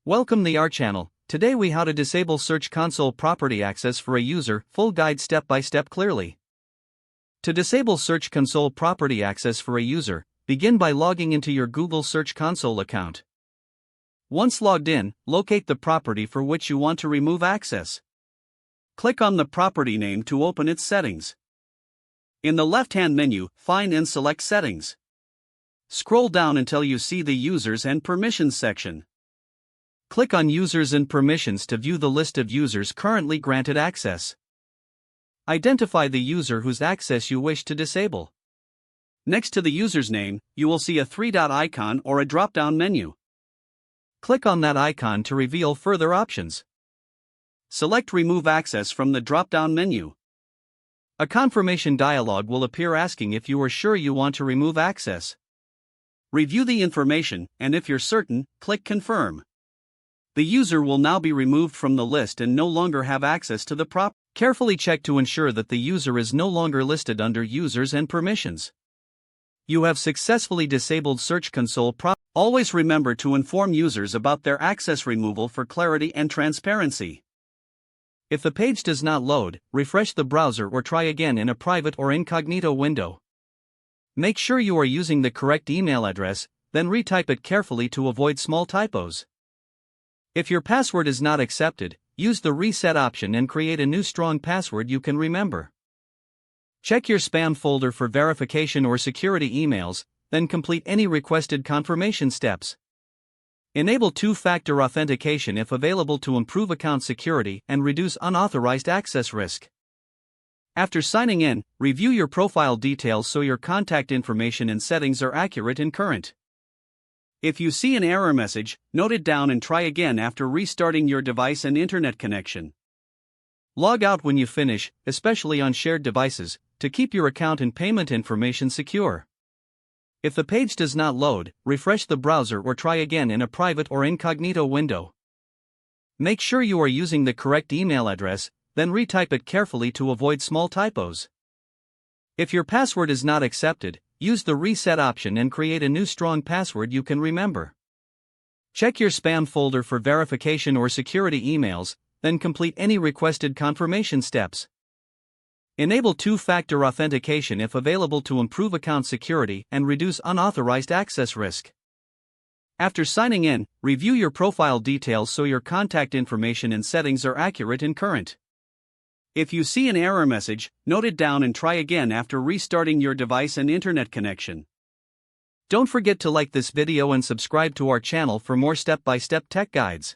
Welcome to our channel. Today we how to disable Search Console property access for a user, full guide step by step clearly. To disable Search Console property access for a user, begin by logging into your Google Search Console account. Once logged in, locate the property for which you want to remove access. Click on the property name to open its settings. In the left-hand menu, find and select Settings. Scroll down until you see the Users and Permissions section. Click on Users and Permissions to view the list of users currently granted access. Identify the user whose access you wish to disable. Next to the user's name, you will see a three-dot icon or a drop-down menu. Click on that icon to reveal further options. Select Remove Access from the drop-down menu. A confirmation dialog will appear asking if you are sure you want to remove access. Review the information, and if you're certain, click Confirm. The user will now be removed from the list and no longer have access to the property. Carefully check to ensure that the user is no longer listed under Users and Permissions. You have successfully disabled Search Console property. Always remember to inform users about their access removal for clarity and transparency. If the page does not load, refresh the browser or try again in a private or incognito window. Make sure you are using the correct email address, then retype it carefully to avoid small typos. If your password is not accepted, use the reset option and create a new strong password you can remember. Check your spam folder for verification or security emails, then complete any requested confirmation steps. Enable two-factor authentication if available to improve account security and reduce unauthorized access risk. After signing in, review your profile details so your contact information and settings are accurate and current. If you see an error message, note it down and try again after restarting your device and internet connection. Log out when you finish, especially on shared devices, to keep your account and payment information secure. If the page does not load, refresh the browser or try again in a private or incognito window. Make sure you are using the correct email address, then retype it carefully to avoid small typos. If your password is not accepted, use the reset option and create a new strong password you can remember. Check your spam folder for verification or security emails, then complete any requested confirmation steps. Enable two-factor authentication if available to improve account security and reduce unauthorized access risk. After signing in, review your profile details so your contact information and settings are accurate and current. If you see an error message, note it down and try again after restarting your device and internet connection. Don't forget to like this video and subscribe to our channel for more step-by-step tech guides.